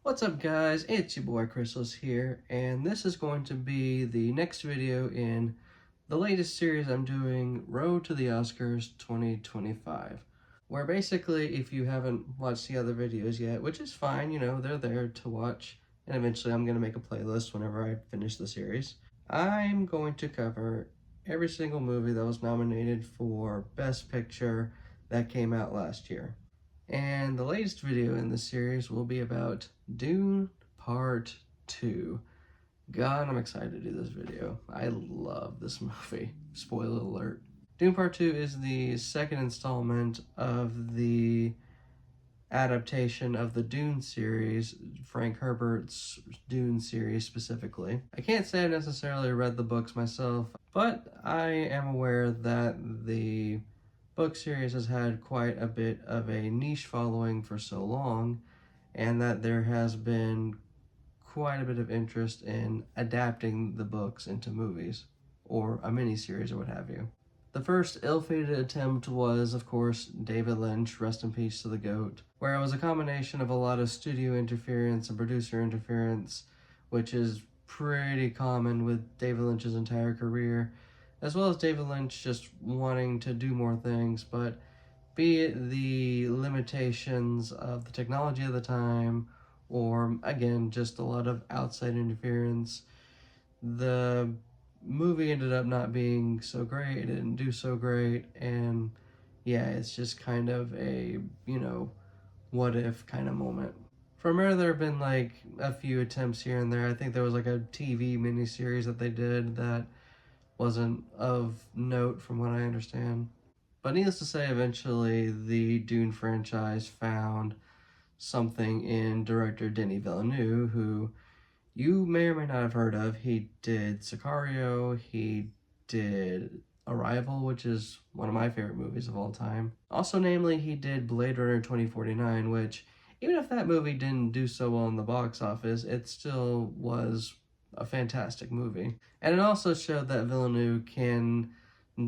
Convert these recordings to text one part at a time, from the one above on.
What's up guys, it's your boy Chrysalis here, and this is going to be the next video in the latest series I'm doing, Road to the Oscars 2025. Where basically, if you haven't watched the other videos yet, which is fine, you know, they're there to watch, and eventually I'm going to make a playlist whenever I finish the series. I'm going to cover every single movie that was nominated for Best Picture that came out last year. And the latest video in this series will be about Dune Part 2. God, I'm excited to do this video. I love this movie. Spoiler alert. Dune Part 2 is the second installment of the adaptation of the Dune series, Frank Herbert's Dune series specifically. I can't say I necessarily read the books myself, but I am aware that the book series has had quite a bit of a niche following for so long, and that there has been quite a bit of interest in adapting the books into movies, or a mini-series or what have you. The first ill-fated attempt was, of course, David Lynch, rest in peace to the GOAT, where it was a combination of a lot of studio interference and producer interference, which is pretty common with David Lynch's entire career, as well as David Lynch just wanting to do more things, but be it the limitations of the technology of the time, or again, just a lot of outside interference, the movie ended up not being so great, it didn't do so great, and yeah, it's just kind of a, what if kind of moment. From there have been like a few attempts here and there. I think there was like a TV miniseries that they did that wasn't of note from what I understand. But needless to say, eventually the Dune franchise found something in director Denis Villeneuve, who you may or may not have heard of. He did Sicario, he did Arrival, which is one of my favorite movies of all time. Also, namely, he did Blade Runner 2049, which, even if that movie didn't do so well in the box office, it still was a fantastic movie. And it also showed that Villeneuve can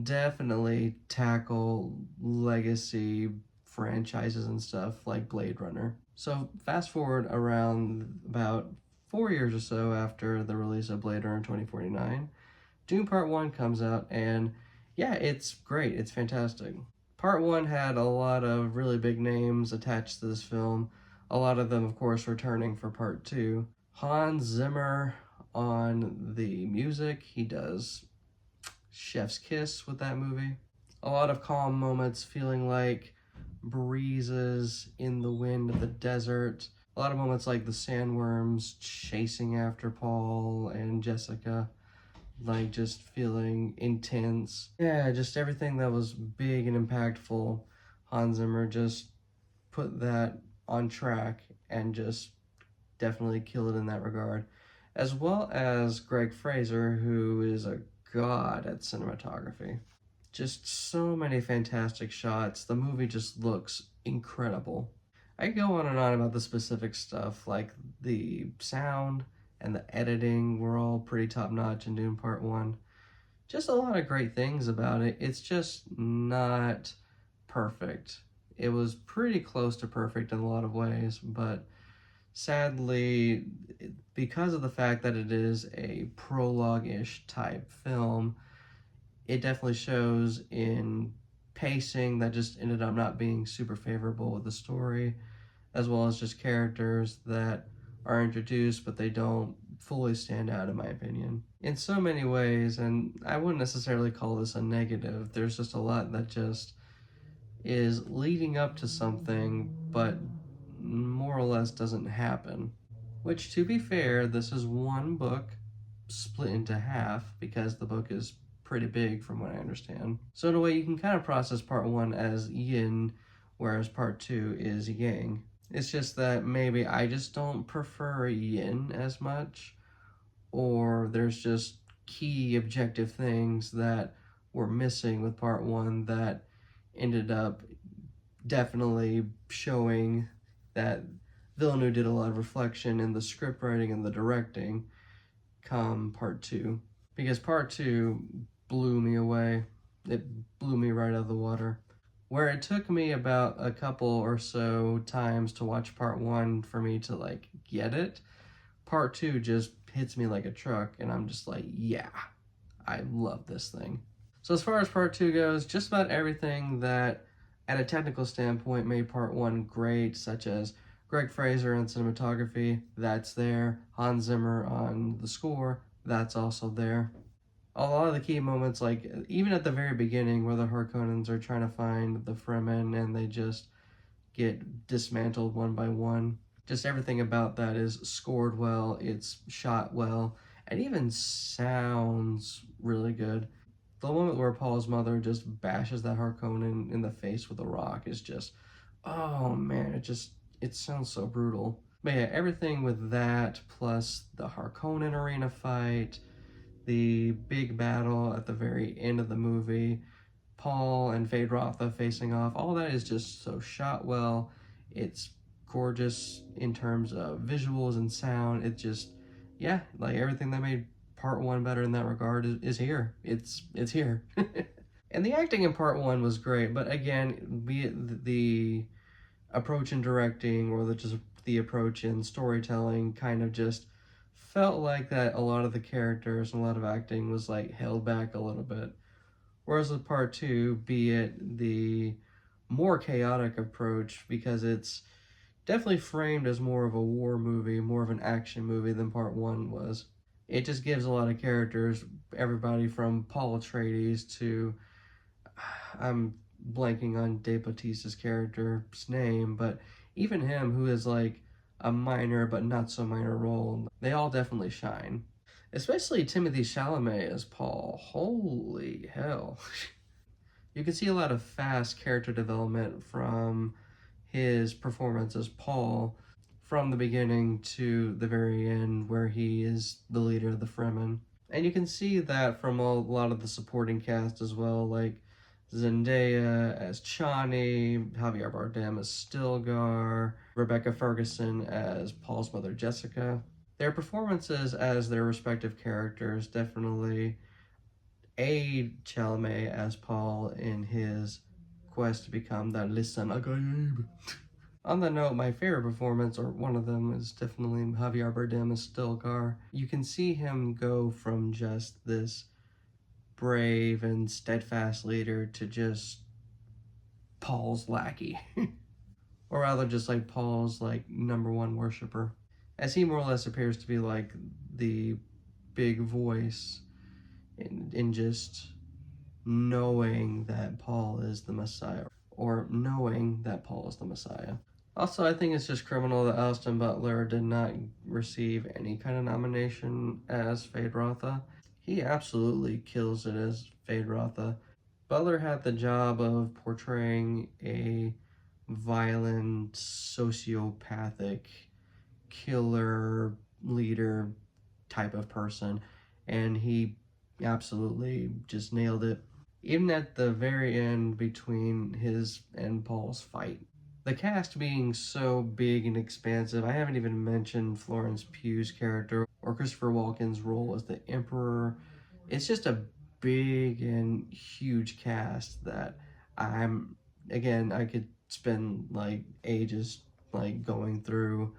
definitely tackle legacy franchises and stuff like Blade Runner. So fast forward around about 4 years or so after the release of Blade Runner 2049, Dune Part 1 comes out, and yeah, it's great, it's fantastic. Part 1 had a lot of really big names attached to this film, a lot of them of course returning for Part 2. Hans Zimmer on the music, he does Chef's Kiss with that movie. A lot of calm moments, feeling like breezes in the wind of the desert. A lot of moments like the sandworms chasing after Paul and Jessica, like just feeling intense. Yeah, just everything that was big and impactful. Hans Zimmer just put that on track and just definitely killed it in that regard. As well as Greg Fraser, who is a god at cinematography. Just so many fantastic shots. The movie just looks incredible. I could go on and on about the specific stuff, like the sound and the editing were all pretty top-notch in Dune Part 1. Just a lot of great things about it. It's just not perfect. It was pretty close to perfect in a lot of ways, but sadly, because of the fact that it is a prologue-ish type film, it definitely shows in pacing that just ended up not being super favorable with the story, as well as just characters that are introduced but they don't fully stand out in my opinion. In so many ways, and I wouldn't necessarily call this a negative, there's just a lot that just is leading up to something but more or less doesn't happen. Which, to be fair, this is one book split into half because the book is pretty big from what I understand. So in a way you can kind of process Part 1 as yin, whereas Part 2 is yang. It's just that maybe I just don't prefer yin as much, or there's just key objective things that were missing with Part 1 that ended up definitely showing that Villeneuve did a lot of reflection in the script writing and the directing come Part 2. Because Part 2 blew me away. It blew me right out of the water. Where it took me about a couple or so times to watch part one for me to like get it, part two just hits me like a truck, and I'm just like, yeah, I love this thing. So as far as part two goes, just about everything that at a technical standpoint made part one great, such as Greg Fraser on cinematography, that's there. Hans Zimmer on the score, that's also there. A lot of the key moments, like even at the very beginning where the Harkonnens are trying to find the Fremen and they just get dismantled one by one, just everything about that is scored well, it's shot well, and even sounds really good. The moment where Paul's mother just bashes that Harkonnen in the face with a rock is just, oh man, it sounds so brutal. But yeah, everything with that, plus the Harkonnen arena fight, the big battle at the very end of the movie, Paul and Phaedra facing off, all that is just so shot well. It's gorgeous in terms of visuals and sound. It just, yeah, like everything that made part one better in that regard is here. It's here. And the acting in part one was great, but again, be it the approach in directing or just the approach in storytelling kind of just felt like that a lot of the characters and a lot of acting was like held back a little bit. Whereas with part two, be it the more chaotic approach, because it's definitely framed as more of a war movie, more of an action movie than part one was. It just gives a lot of characters, everybody from Paul Atreides to, I'm blanking on Dave Bautista's character's name, but even him, who is like a minor but not so minor role, they all definitely shine. Especially Timothy Chalamet as Paul. Holy hell. You can see a lot of fast character development from his performance as Paul from the beginning to the very end, where he is the leader of the Fremen. And you can see that from a lot of the supporting cast as well, like Zendaya as Chani, Javier Bardem as Stilgar, Rebecca Ferguson as Paul's mother Jessica. Their performances as their respective characters definitely aid Chalamet as Paul in his quest to become that Lisan Agaib. On that note, my favorite performance, or one of them, is definitely Javier Bardem as Stilgar. You can see him go from just this brave and steadfast leader to just Paul's lackey. Or rather just like Paul's like number one worshiper. As he more or less appears to be like the big voice in just knowing that Paul is the Messiah, or knowing that Paul is the Messiah. Also, I think it's just criminal that Austin Butler did not receive any kind of nomination as Phaedra. He absolutely kills it as Phaedra. Butler had the job of portraying a violent, sociopathic, killer, leader type of person, and he absolutely just nailed it. Even at the very end between his and Paul's fight. The cast being so big and expansive, I haven't even mentioned Florence Pugh's character or Christopher Walken's role as the Emperor. It's just a big and huge cast that I could spend like ages like going through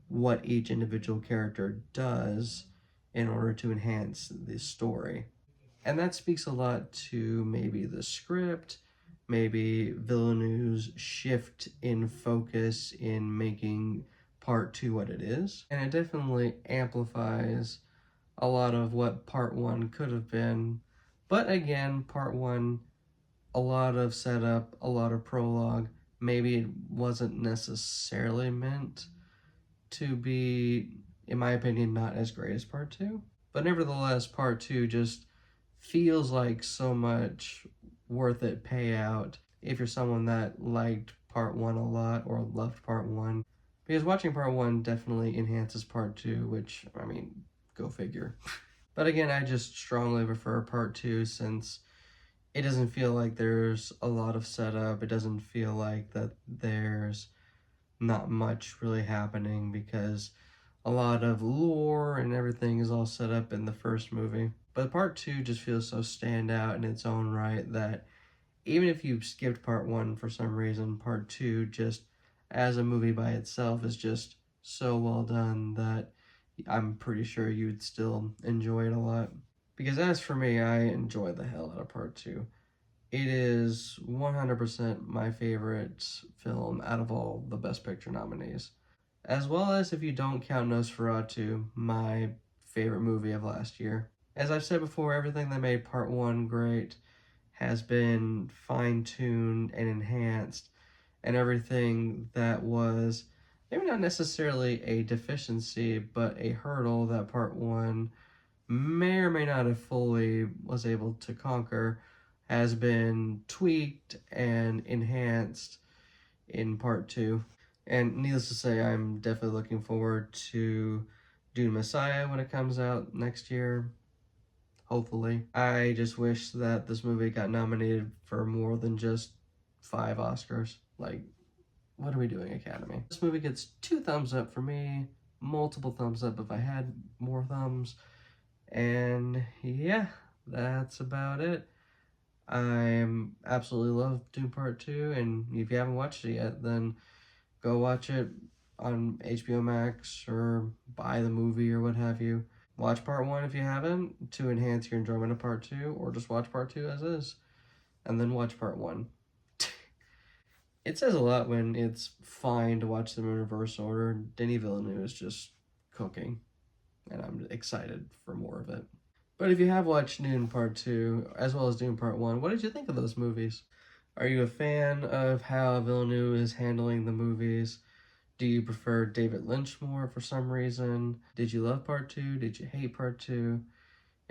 what each individual character does in order to enhance the story. And that speaks a lot to maybe the script, maybe Villeneuve's shift in focus in making part two what it is. And it definitely amplifies a lot of what part one could have been. But again, part one, a lot of setup, a lot of prologue. Maybe it wasn't necessarily meant to be, in my opinion, not as great as part two. But nevertheless, part two just feels like so much worth it payout if you're someone that liked part one a lot or loved part one. Because watching part one definitely enhances part two, which, I mean, go figure. But again, I just strongly prefer part two since it doesn't feel like there's a lot of setup. It doesn't feel like that there's not much really happening because a lot of lore and everything is all set up in the first movie. But part two just feels so stand out in its own right that even if you skipped part 1 for some reason, part 2 just as a movie by itself is just so well done that I'm pretty sure you'd still enjoy it a lot. Because as for me, I enjoy the hell out of part 2. It is 100% my favorite film out of all the Best Picture nominees. As well as, if you don't count Nosferatu, my favorite movie of last year. As I've said before, everything that made part 1 great has been fine-tuned and enhanced, and everything that was maybe not necessarily a deficiency, but a hurdle that part 1 may or may not have fully was able to conquer has been tweaked and enhanced in part 2. And needless to say, I'm definitely looking forward to Dune Messiah when it comes out next year. Hopefully. I just wish that this movie got nominated for more than just 5 Oscars. Like, what are we doing, Academy? This movie gets 2 thumbs up for me, multiple thumbs up if I had more thumbs. And yeah, that's about it. I absolutely love Dune Part 2, and if you haven't watched it yet, then go watch it on HBO Max or buy the movie or what have you. Watch part 1 if you haven't to enhance your enjoyment of part 2, or just watch part 2 as is, and then watch part 1. It says a lot when it's fine to watch them in reverse order. Denis Villeneuve is just cooking, and I'm excited for more of it. But if you have watched Dune Part 2, as well as Dune Part 1, what did you think of those movies? Are you a fan of how Villeneuve is handling the movies? Do you prefer David Lynch more for some reason? Did you love part 2? Did you hate part 2?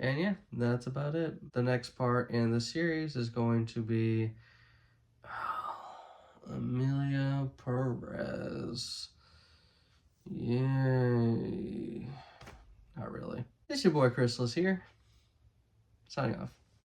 And yeah, that's about it. The next part in the series is going to be Emilia Perez. Yay. Not really. It's your boy Chrysalis here, signing off.